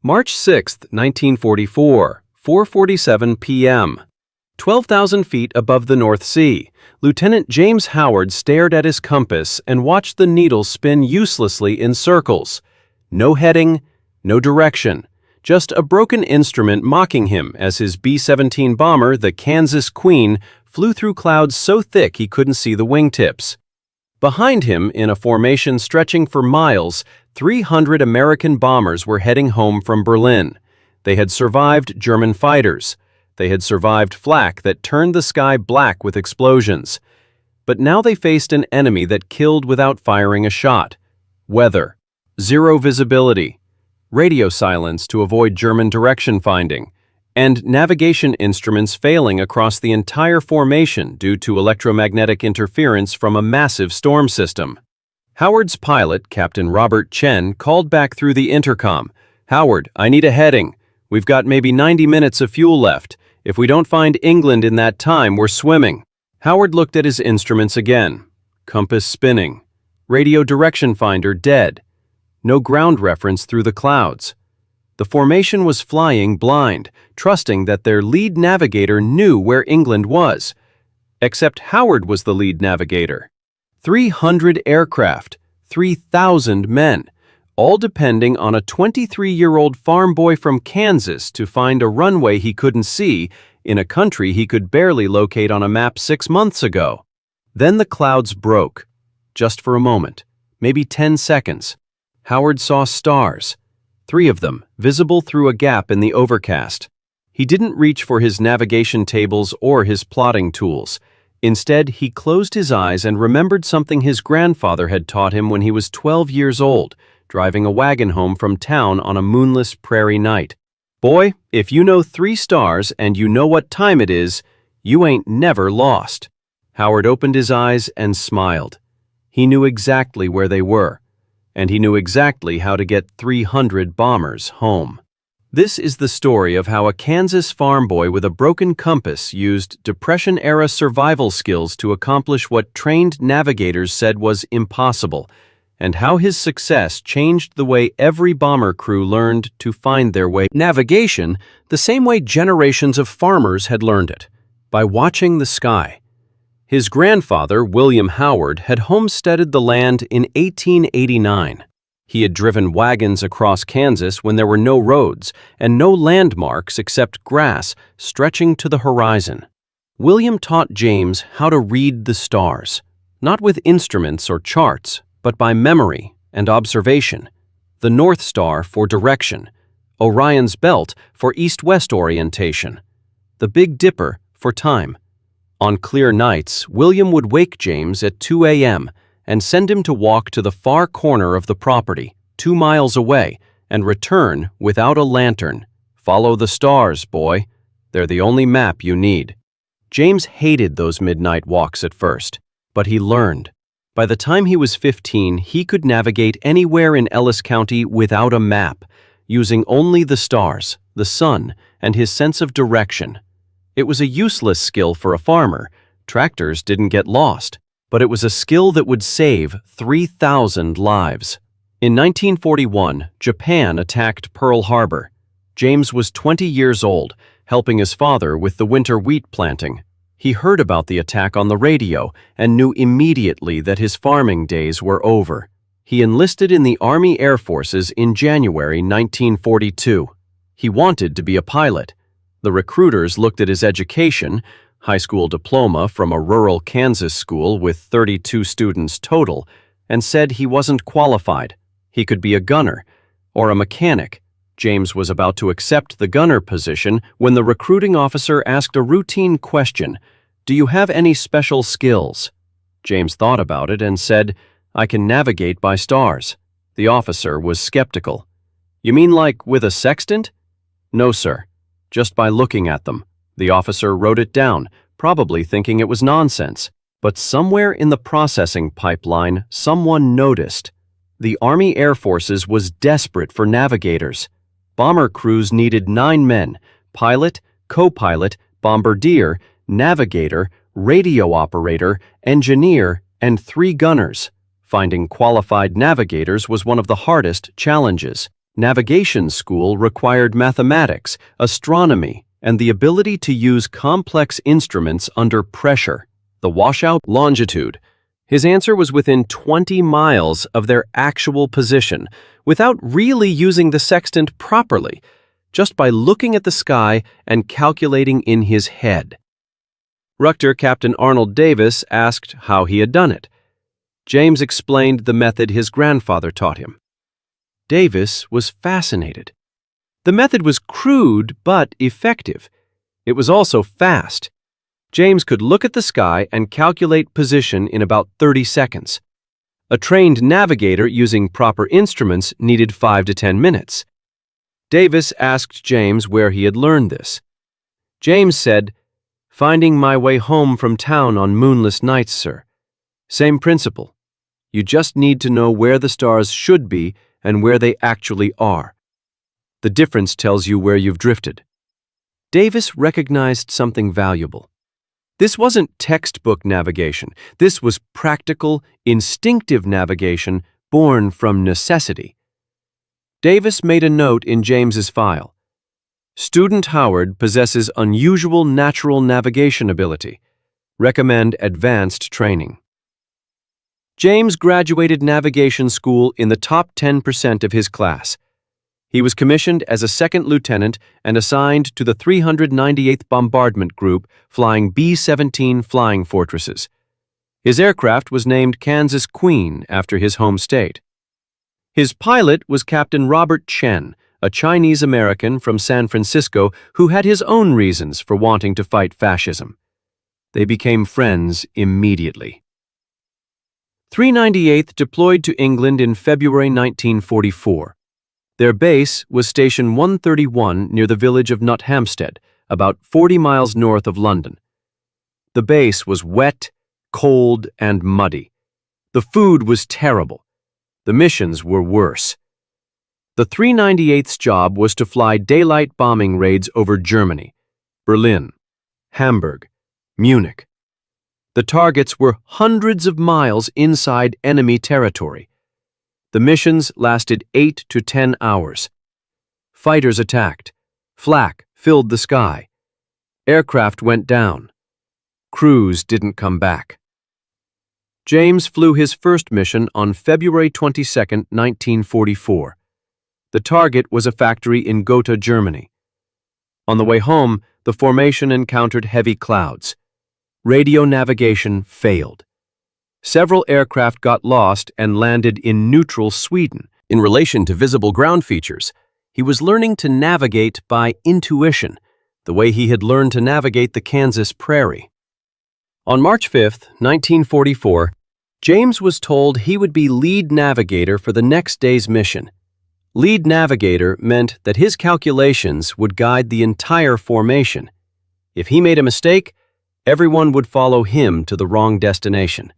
March 6, 1944, 4:47 p.m. 12,000 feet above the North Sea, Lieutenant James Howard stared at his compass and watched the needle spin uselessly in circles. No heading, no direction, just a broken instrument mocking him as his B-17 bomber, the Kansas Queen, flew through clouds so thick he couldn't see the wingtips. Behind him, in a formation stretching for miles, 300 American bombers were heading home from Berlin. They had survived German fighters. They had survived flak that turned the sky black with explosions. But now they faced an enemy that killed without firing a shot. Weather. Zero visibility. Radio silence to avoid German direction finding. And navigation instruments failing across the entire formation due to electromagnetic interference from a massive storm system. Howard's pilot, Captain Robert Chen, called back through the intercom. "Howard, I need a heading. We've got maybe 90 minutes of fuel left. If we don't find England in that time, we're swimming." Howard looked at his instruments again. Compass spinning. Radio direction finder dead. No ground reference through the clouds. The formation was flying blind, trusting that their lead navigator knew where England was. Except Howard was the lead navigator. 300 aircraft, 3,000 men, all depending on a 23-year-old farm boy from Kansas to find a runway he couldn't see in a country he could barely locate on a map 6 months ago. Then the clouds broke, just for a moment, maybe 10 seconds. Howard saw stars. 3 of them, visible through a gap in the overcast. He didn't reach for his navigation tables or his plotting tools. Instead, he closed his eyes and remembered something his grandfather had taught him when he was 12 years old, driving a wagon home from town on a moonless prairie night. "Boy, if you know 3 stars and you know what time it is, you ain't never lost." Howard opened his eyes and smiled. He knew exactly where they were. And he knew exactly how to get 300 bombers home. This is the story of how a Kansas farm boy with a broken compass used Depression-era survival skills to accomplish what trained navigators said was impossible, and how his success changed the way every bomber crew learned to find their way. Navigation, the same way generations of farmers had learned it, by watching the sky. His grandfather, William Howard, had homesteaded the land in 1889. He had driven wagons across Kansas when there were no roads and no landmarks except grass stretching to the horizon. William taught James how to read the stars, not with instruments or charts, but by memory and observation. The North Star for direction, Orion's Belt for east-west orientation, the Big Dipper for time. On clear nights, William would wake James at 2 a.m. and send him to walk to the far corner of the property, 2 miles away, and return without a lantern. "Follow the stars, boy. They're the only map you need." James hated those midnight walks at first, but he learned. By the time he was 15, he could navigate anywhere in Ellis County without a map, using only the stars, the sun, and his sense of direction. It was a useless skill for a farmer. Tractors didn't get lost, but it was a skill that would save 3,000 lives. In 1941, Japan attacked Pearl Harbor. James was 20 years old, helping his father with the winter wheat planting. He heard about the attack on the radio and knew immediately that his farming days were over. He enlisted in the Army Air Forces in January 1942. He wanted to be a pilot. The recruiters looked at his education, high school diploma from a rural Kansas school with 32 students total, and said he wasn't qualified. He could be a gunner or a mechanic. James was about to accept the gunner position when the recruiting officer asked a routine question, "Do you have any special skills?" James thought about it and said, "I can navigate by stars." The officer was skeptical. "You mean like with a sextant?" "No, sir. Just by looking at them." The officer wrote it down, probably thinking it was nonsense. But somewhere in the processing pipeline, someone noticed. The Army Air Forces was desperate for navigators. Bomber crews needed 9 men: pilot, co-pilot, bombardier, navigator, radio operator, engineer, and 3 gunners. Finding qualified navigators was one of the hardest challenges. Navigation school required mathematics, astronomy, and the ability to use complex instruments under pressure. The washout longitude. His answer was within 20 miles of their actual position, without really using the sextant properly, just by looking at the sky and calculating in his head. Rutger Captain Arnold Davis asked how he had done it. James explained the method his grandfather taught him. Davis was fascinated. The method was crude but effective. It was also fast. James could look at the sky and calculate position in about 30 seconds. A trained navigator using proper instruments needed 5 to 10 minutes. Davis asked James where he had learned this. James said, "Finding my way home from town on moonless nights, sir. Same principle. You just need to know where the stars should be and where they actually are. The difference tells you where you've drifted." Davis recognized something valuable. This wasn't textbook navigation. This was practical, instinctive navigation born from necessity. Davis made a note in James's file. Student Howard possesses unusual natural navigation ability. Recommend advanced training. James graduated navigation school in the top 10% of his class. He was commissioned as a second lieutenant and assigned to the 398th Bombardment Group flying B-17 flying fortresses. His aircraft was named Kansas Queen after his home state. His pilot was Captain Robert Chen, a Chinese-American from San Francisco who had his own reasons for wanting to fight fascism. They became friends immediately. 398th deployed to England in February 1944. Their base was Station 131 near the village of Nothampstead, about 40 miles north of London. The base was wet, cold, and muddy. The food was terrible. The missions were worse. The 398th's job was to fly daylight bombing raids over Germany, Berlin, Hamburg, Munich. The targets were hundreds of miles inside enemy territory. The missions lasted 8 to 10 hours. Fighters attacked. Flak filled the sky. Aircraft went down. Crews didn't come back. James flew his first mission on February 22, 1944. The target was a factory in Gotha, Germany. On the way home, the formation encountered heavy clouds. Radio navigation failed. Several aircraft got lost and landed in neutral Sweden. In relation to visible ground features, he was learning to navigate by intuition, the way he had learned to navigate the Kansas prairie. On March 5, 1944, James was told he would be lead navigator for the next day's mission. Lead navigator meant that his calculations would guide the entire formation. If he made a mistake, everyone would follow him to the wrong destination.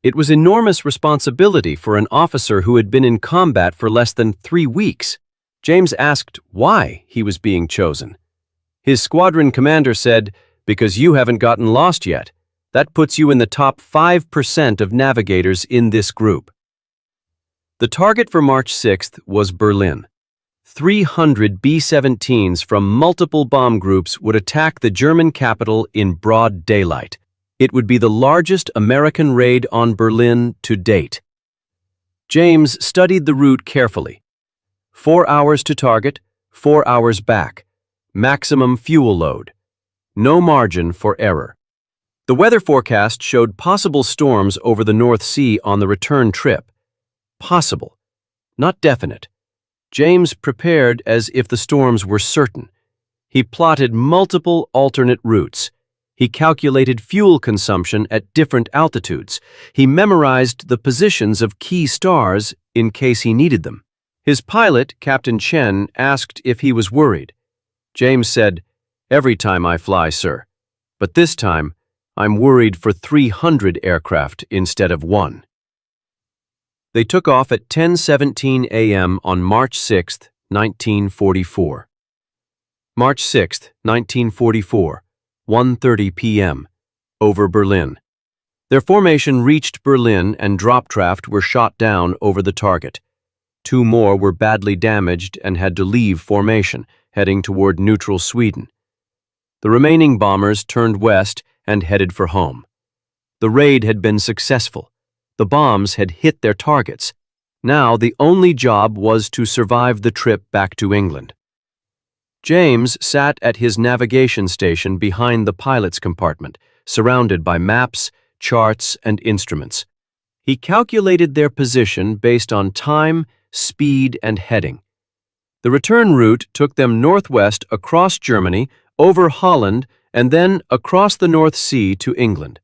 It was enormous responsibility for an officer who had been in combat for less than 3 weeks. James asked why he was being chosen. His squadron commander said, "Because you haven't gotten lost yet. That puts you in the top 5% of navigators in this group." The target for March 6th was Berlin. 300 B-17s from multiple bomb groups would attack the German capital in broad daylight. It would be the largest American raid on Berlin to date. James studied the route carefully. 4 hours to target, 4 hours back. Maximum fuel load. No margin for error. The weather forecast showed possible storms over the North Sea on the return trip. Possible, not definite. James prepared as if the storms were certain. He plotted multiple alternate routes. He calculated fuel consumption at different altitudes. He memorized the positions of key stars in case he needed them. His pilot, Captain Chen, asked if he was worried. James said, "Every time I fly, sir. But this time, I'm worried for 300 aircraft instead of 1. They took off at 10:17 a.m. on March 6, 1944. March 6, 1944, 1:30 p.m., over Berlin. Their formation reached Berlin and drop draft were shot down over the target. 2 more were badly damaged and had to leave formation, heading toward neutral Sweden. The remaining bombers turned west and headed for home. The raid had been successful. The bombs had hit their targets. Now the only job was to survive the trip back to England. James sat at his navigation station behind the pilot's compartment, surrounded by maps, charts, and instruments. He calculated their position based on time, speed, and heading. The return route took them northwest across Germany, over Holland, and then across the North Sea to England.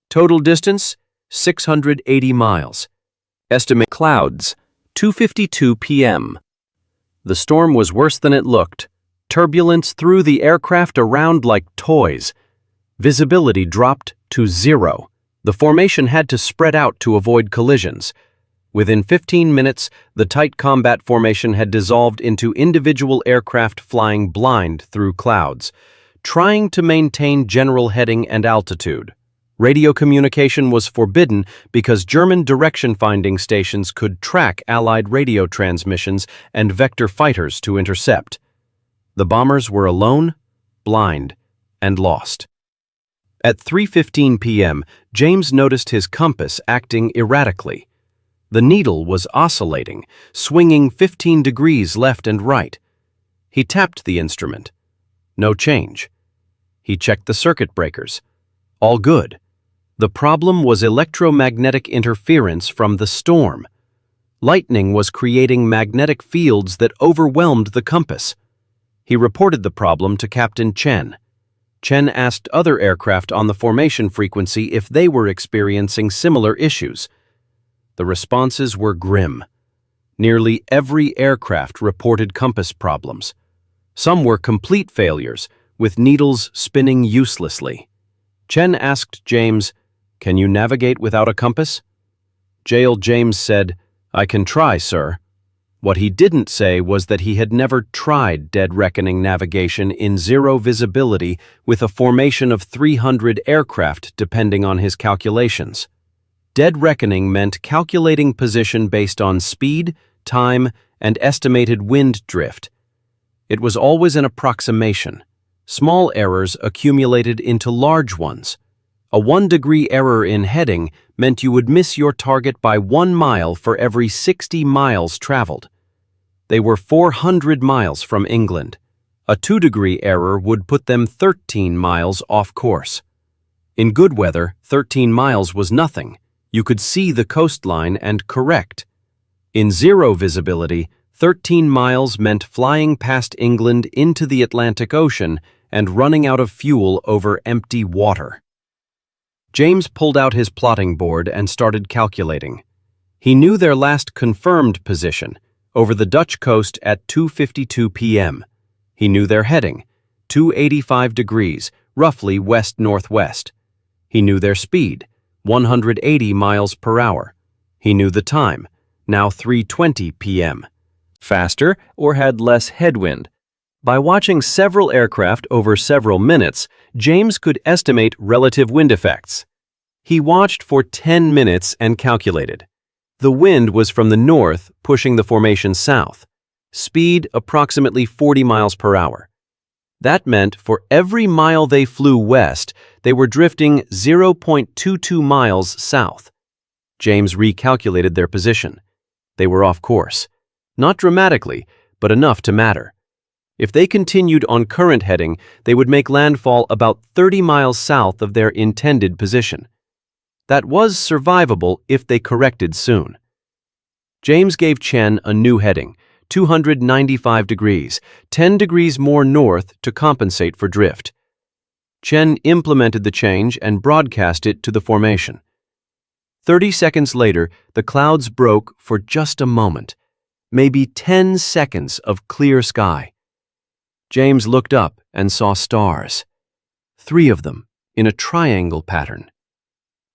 Total distance, 680 miles. Estimate clouds, 2:52 p.m. The storm was worse than it looked. Turbulence threw the aircraft around like toys. Visibility dropped to 0. The formation had to spread out to avoid collisions. Within 15 minutes, the tight combat formation had dissolved into individual aircraft flying blind through clouds, trying to maintain general heading and altitude. Radio communication was forbidden because German direction-finding stations could track Allied radio transmissions and vector fighters to intercept. The bombers were alone, blind, and lost. At 3:15 p.m., James noticed his compass acting erratically. The needle was oscillating, swinging 15 degrees left and right. He tapped the instrument. No change. He checked the circuit breakers. All good. The problem was electromagnetic interference from the storm. Lightning was creating magnetic fields that overwhelmed the compass. He reported the problem to Captain Chen. Chen asked other aircraft on the formation frequency if they were experiencing similar issues. The responses were grim. Nearly every aircraft reported compass problems. Some were complete failures, with needles spinning uselessly. Chen asked James, "Can you navigate without a compass?" James said, "I can try, sir." What he didn't say was that he had never tried dead reckoning navigation in 0 visibility with a formation of 300 aircraft depending on his calculations. Dead reckoning meant calculating position based on speed, time, and estimated wind drift. It was always an approximation. Small errors accumulated into large ones. A 1-degree error in heading meant you would miss your target by 1 mile for every 60 miles traveled. They were 400 miles from England. A 2-degree error would put them 13 miles off course. In good weather, 13 miles was nothing. You could see the coastline and correct. In 0 visibility, 13 miles meant flying past England into the Atlantic Ocean and running out of fuel over empty water. James pulled out his plotting board and started calculating. He knew their last confirmed position, over the Dutch coast at 2:52 p.m. He knew their heading, 285 degrees, roughly west-northwest. He knew their speed, 180 miles per hour. He knew the time, now 3:20 p.m. Faster or had less headwind. By watching several aircraft over several minutes, James could estimate relative wind effects. He watched for 10 minutes and calculated. The wind was from the north, pushing the formation south. Speed approximately 40 miles per hour. That meant for every mile they flew west, they were drifting 0.22 miles south. James recalculated their position. They were off course. Not dramatically, but enough to matter. If they continued on current heading, they would make landfall about 30 miles south of their intended position. That was survivable if they corrected soon. James gave Chen a new heading, 295 degrees, 10 degrees more north to compensate for drift. Chen implemented the change and broadcast it to the formation. 30 seconds later, the clouds broke for just a moment, maybe 10 seconds of clear sky. James looked up and saw stars, 3 of them in a triangle pattern.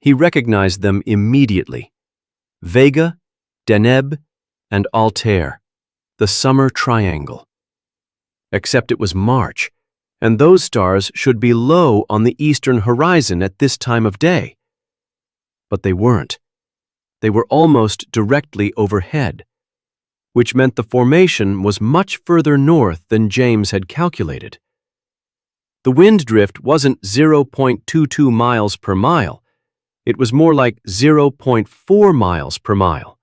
He recognized them immediately. Vega, Deneb, and Altair, the summer triangle. Except it was March, and those stars should be low on the eastern horizon at this time of day. But they weren't. They were almost directly overhead. which meant the formation was much further north than James had calculated. The wind drift wasn't 0.22 miles per mile. It was more like 0.4 miles per mile.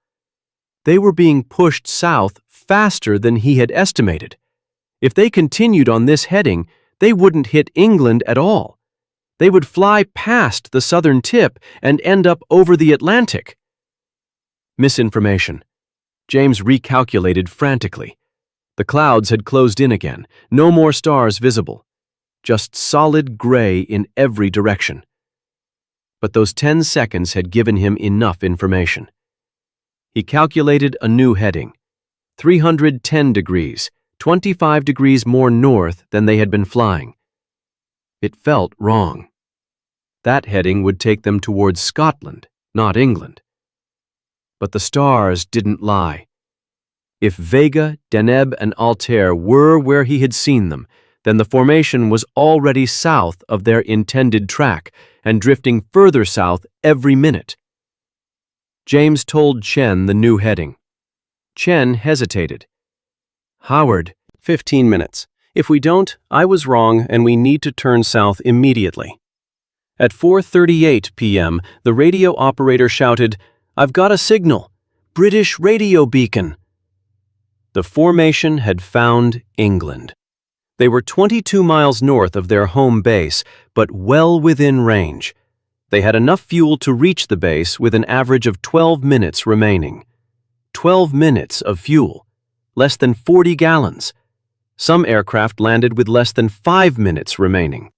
They were being pushed south faster than he had estimated. If they continued on this heading, they wouldn't hit England at all. They would fly past the southern tip and end up over the Atlantic. Misinformation. James recalculated frantically. The clouds had closed in again, no more stars visible. Just solid gray in every direction. But those 10 seconds had given him enough information. He calculated a new heading, 310 degrees, 25 degrees more north than they had been flying. It felt wrong. That heading would take them towards Scotland, not England. But the stars didn't lie. If Vega, Deneb, and Altair were where he had seen them, then the formation was already south of their intended track and drifting further south every minute. James told Chen the new heading. Chen hesitated. "Howard, 15 minutes. If we don't, I was wrong and we need to turn south immediately." At 4:38 p.m., the radio operator shouted, "I've got a signal. British radio beacon." The formation had found England. They were 22 miles north of their home base, but well within range. They had enough fuel to reach the base with an average of 12 minutes remaining. 12 minutes of fuel. Less than 40 gallons. Some aircraft landed with less than 5 minutes remaining.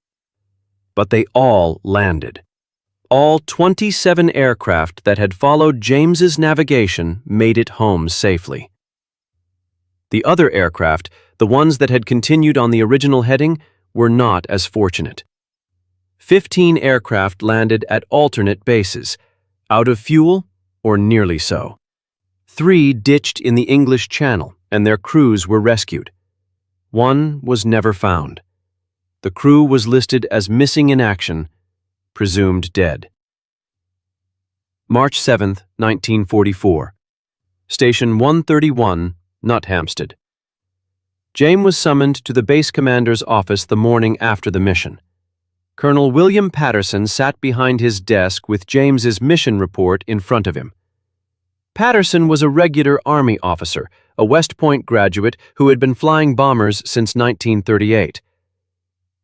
But they all landed. All 27 aircraft that had followed James's navigation made it home safely. The other aircraft, the ones that had continued on the original heading, were not as fortunate. 15 aircraft landed at alternate bases, out of fuel or nearly so. 3 ditched in the English Channel, and their crews were rescued. 1 was never found. The crew was listed as missing in action, presumed dead. March 7, 1944. Station 131, Nothampstead. James was summoned to the base commander's office the morning after the mission. Colonel William Patterson sat behind his desk with James's mission report in front of him. Patterson was a regular Army officer, a West Point graduate who had been flying bombers since 1938.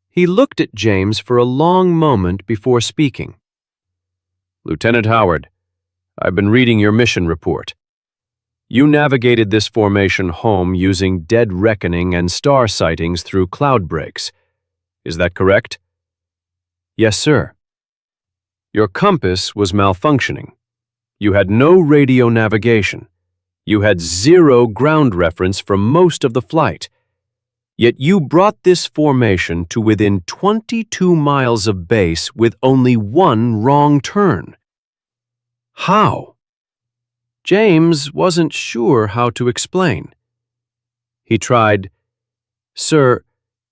He looked at James for a long moment before speaking. "Lieutenant Howard, I've been reading your mission report. You navigated this formation home using dead reckoning and star sightings through cloud breaks. Is that correct?" "Yes, sir." "Your compass was malfunctioning. You had no radio navigation. You had 0 ground reference for most of the flight. Yet you brought this formation to within 22 miles of base with only 1 wrong turn. How?" James wasn't sure how to explain. He tried, "Sir,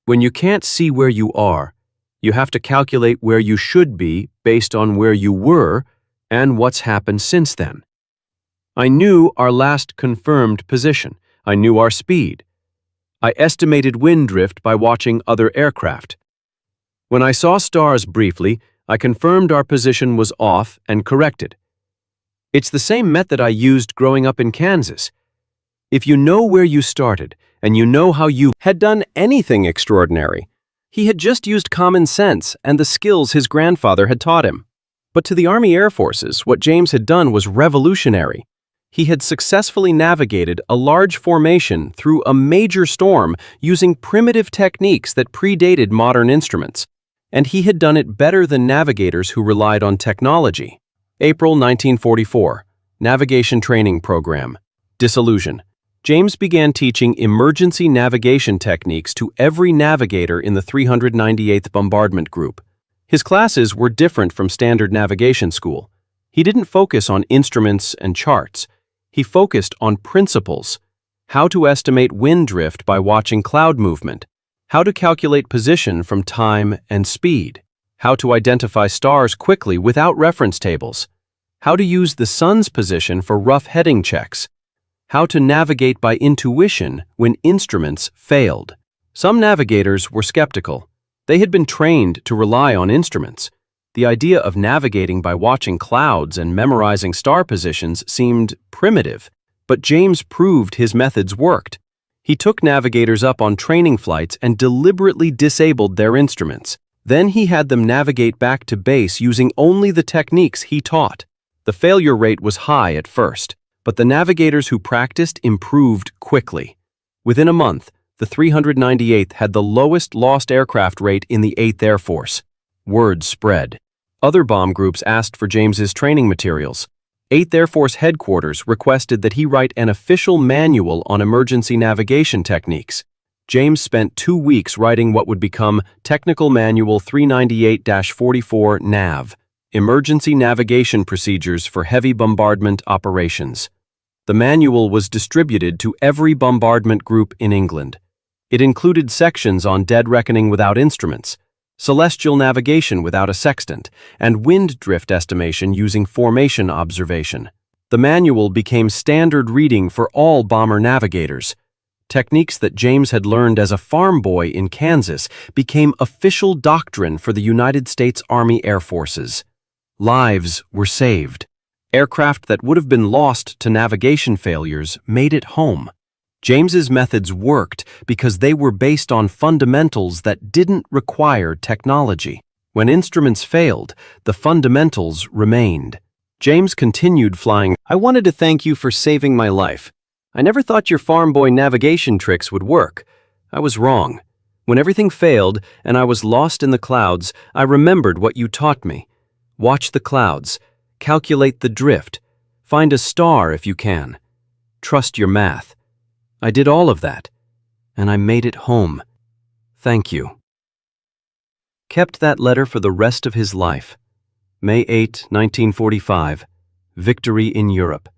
when you can't see where you are, you have to calculate where you should be based on where you were and what's happened since then. I knew our last confirmed position. I knew our speed. I estimated wind drift by watching other aircraft. When I saw stars briefly, I confirmed our position was off and corrected. It's the same method I used growing up in Kansas. If you know where you started and you know how you had done anything extraordinary, he had just used common sense and the skills his grandfather had taught him. But to the Army Air Forces, what James had done was revolutionary. He had successfully navigated a large formation through a major storm using primitive techniques that predated modern instruments, and he had done it better than navigators who relied on technology. April 1944, Navigation Training Program. Disillusion. James began teaching emergency navigation techniques to every navigator in the 398th Bombardment Group. His classes were different from standard navigation school. He didn't focus on instruments and charts. He focused on principles: how to estimate wind drift by watching cloud movement, how to calculate position from time and speed, how to identify stars quickly without reference tables, how to use the sun's position for rough heading checks, how to navigate by intuition when instruments failed. Some navigators were skeptical. They had been trained to rely on instruments. The idea of navigating by watching clouds and memorizing star positions seemed primitive, but James proved his methods worked. He took navigators up on training flights and deliberately disabled their instruments. Then he had them navigate back to base using only the techniques he taught. The failure rate was high at first, but the navigators who practiced improved quickly. Within a month, the 398th had the lowest lost aircraft rate in the 8th Air Force. Word spread. Other bomb groups asked for James's training materials. 8th Air Force Headquarters requested that he write an official manual on emergency navigation techniques. James spent 2 weeks writing what would become Technical Manual 398-44 NAV, Emergency Navigation Procedures for Heavy Bombardment Operations. The manual was distributed to every bombardment group in England. It included sections on dead reckoning without instruments, celestial navigation without a sextant, and wind drift estimation using formation observation. The manual became standard reading for all bomber navigators. Techniques that James had learned as a farm boy in Kansas became official doctrine for the United States Army Air Forces. Lives were saved. Aircraft that would have been lost to navigation failures made it home. James's methods worked because they were based on fundamentals that didn't require technology. When instruments failed, the fundamentals remained. James continued flying. "I wanted to thank you for saving my life. I never thought your farm boy navigation tricks would work. I was wrong. When everything failed and I was lost in the clouds, I remembered what you taught me. Watch the clouds. Calculate the drift. Find a star if you can. Trust your math. I did all of that, and I made it home. Thank you." Kept that letter for the rest of his life. May 8, 1945. Victory in Europe.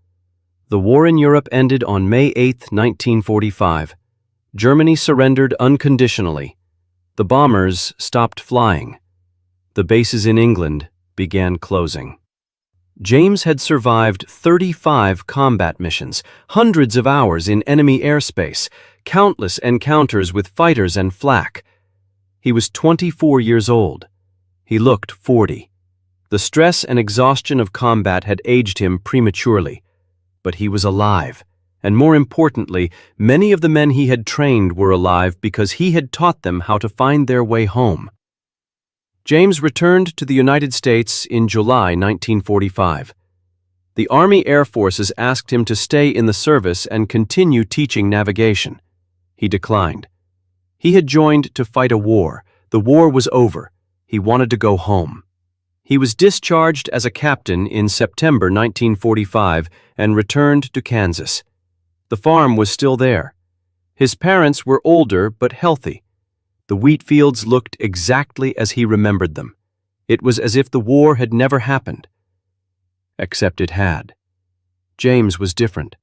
The war in Europe ended on May 8, 1945. Germany surrendered unconditionally. The bombers stopped flying. The bases in England began closing. James had survived 35 combat missions, hundreds of hours in enemy airspace, countless encounters with fighters and flak. He was 24 years old. He looked 40. The stress and exhaustion of combat had aged him prematurely. But he was alive, and more importantly, many of the men he had trained were alive because he had taught them how to find their way home. James returned to the United States in July 1945. The Army Air Forces asked him to stay in the service and continue teaching navigation. He declined. He had joined to fight a war. The war was over. He wanted to go home. He was discharged as a captain in September 1945 and returned to Kansas. The farm was still there. His parents were older but healthy. The wheat fields looked exactly as he remembered them. It was as if the war had never happened. Except it had. James was different.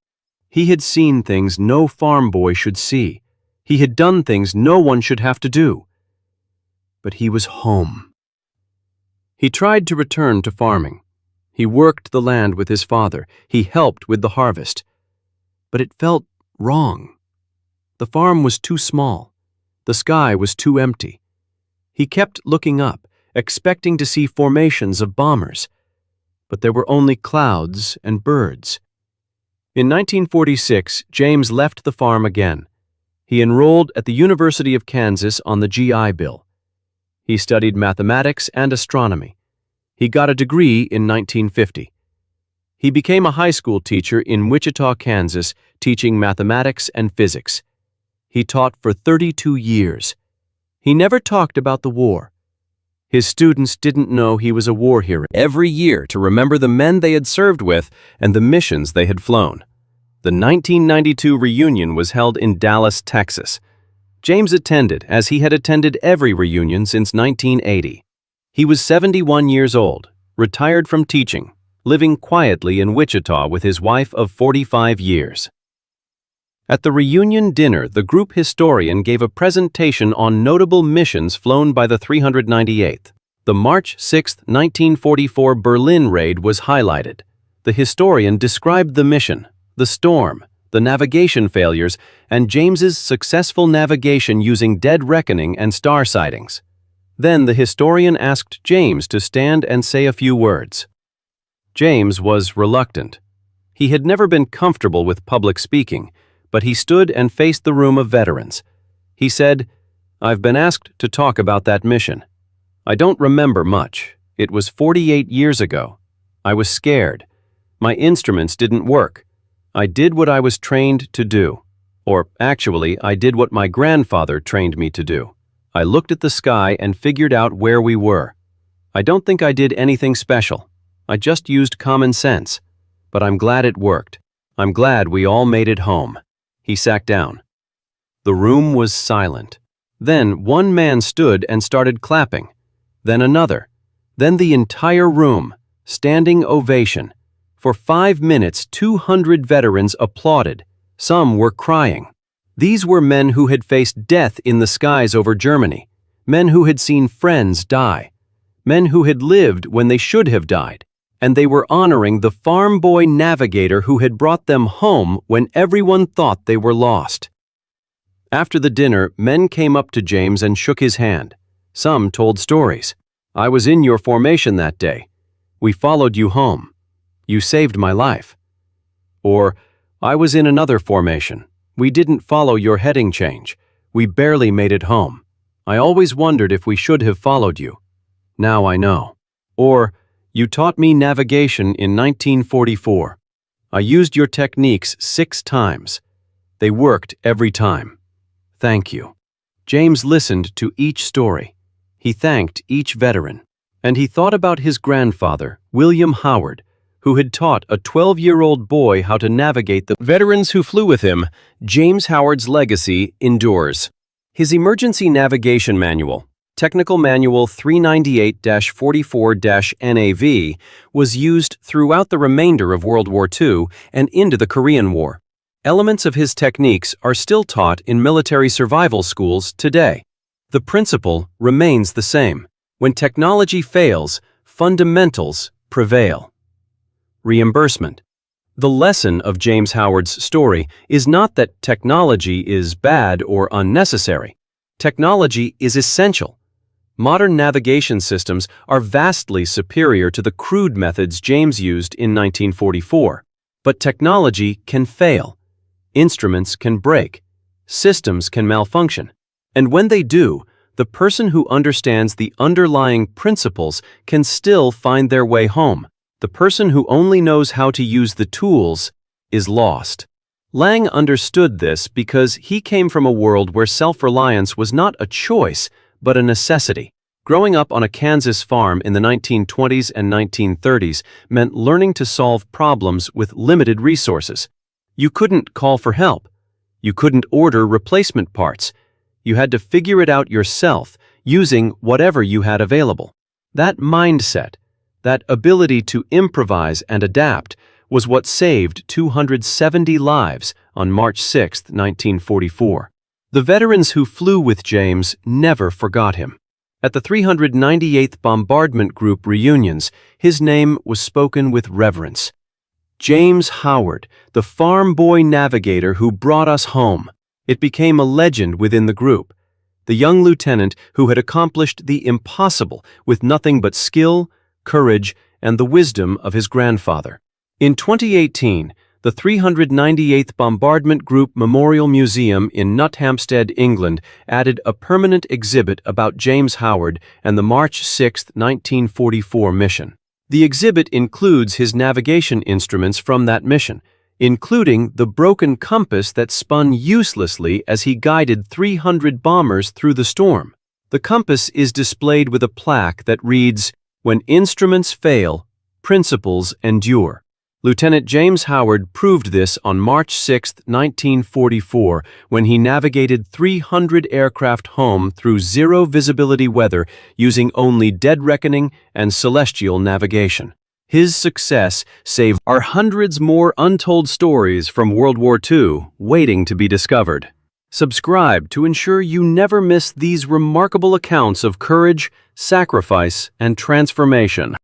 He had seen things no farm boy should see. He had done things no one should have to do. But he was home. He tried to return to farming. He worked the land with his father. He helped with the harvest. But it felt wrong. The farm was too small. The sky was too empty. He kept looking up, expecting to see formations of bombers. But there were only clouds and birds. In 1946, James left the farm again. He enrolled at the University of Kansas on the GI Bill. He studied mathematics and astronomy. He got a degree in 1950. He became a high school teacher in Wichita, Kansas, teaching mathematics and physics. He taught for 32 years. He never talked about the war. His students didn't know he was a war hero. Every year to remember the men they had served with and the missions they had flown. The 1992 reunion was held in Dallas, Texas. James attended, as he had attended every reunion since 1980. He was 71 years old, retired from teaching, living quietly in Wichita with his wife of 45 years. At the reunion dinner, the group historian gave a presentation on notable missions flown by the 398th. The March 6, 1944 Berlin raid was highlighted. The historian described the mission, the storm, the navigation failures, and James's successful navigation using dead reckoning and star sightings. Then the historian asked James to stand and say a few words. James was reluctant. He had never been comfortable with public speaking, but he stood and faced the room of veterans. He said, "I've been asked to talk about that mission. I don't remember much. It was 48 years ago. I was scared. My instruments didn't work. I did what I was trained to do. Or actually, I did what my grandfather trained me to do. I looked at the sky and figured out where we were. I don't think I did anything special. I just used common sense. But I'm glad it worked. I'm glad we all made it home." He sat down. The room was silent. Then one man stood and started clapping. Then another. Then the entire room. Standing ovation. For 5 minutes, 200 veterans applauded. Some were crying. These were men who had faced death in the skies over Germany, men who had seen friends die, men who had lived when they should have died, and they were honoring the farm boy navigator who had brought them home when everyone thought they were lost. After the dinner, men came up to James and shook his hand. Some told stories. "I was in your formation that day. We followed you home. You saved my life." Or, "I was in another formation. We didn't follow your heading change. We barely made it home. I always wondered if we should have followed you. Now I know." Or, "You taught me navigation in 1944. I used your techniques 6 times. They worked every time. Thank you." James listened to each story. He thanked each veteran. And he thought about his grandfather, William Howard, who had taught a 12-year-old boy how to navigate the veterans who flew with him. James Howard's legacy endures. His emergency navigation manual, Technical Manual 398-44-NAV, was used throughout the remainder of World War II and into the Korean War. Elements of his techniques are still taught in military survival schools today. The principle remains the same. When technology fails, fundamentals prevail. Reimbursement. The lesson of James Howard's story is not that technology is bad or unnecessary. Technology is essential. Modern navigation systems are vastly superior to the crude methods James used in 1944. But technology can fail. Instruments can break. Systems can malfunction. And when they do, the person who understands the underlying principles can still find their way home. The person who only knows how to use the tools is lost. Lang understood this because he came from a world where self-reliance was not a choice, but a necessity. Growing up on a Kansas farm in the 1920s and 1930s meant learning to solve problems with limited resources. You couldn't call for help. You couldn't order replacement parts. You had to figure it out yourself, using whatever you had available. That mindset, that ability to improvise and adapt, was what saved 270 lives on March 6, 1944. The veterans who flew with James never forgot him. At the 398th Bombardment Group reunions, his name was spoken with reverence. James Howard, the farm boy navigator who brought us home. It became a legend within the group. The young lieutenant who had accomplished the impossible with nothing but skill, courage, and the wisdom of his grandfather. In 2018, the 398th Bombardment Group Memorial Museum in Nothampstead, England, added a permanent exhibit about James Howard and the March 6, 1944 mission. The exhibit includes his navigation instruments from that mission, including the broken compass that spun uselessly as he guided 300 bombers through the storm. The compass is displayed with a plaque that reads, "When instruments fail, principles endure." Lieutenant James Howard proved this on March 6, 1944, when he navigated 300 aircraft home through zero-visibility weather using only dead reckoning and celestial navigation. His success saved our hundreds more untold stories from World War II waiting to be discovered. Subscribe to ensure you never miss these remarkable accounts of courage, sacrifice, and transformation.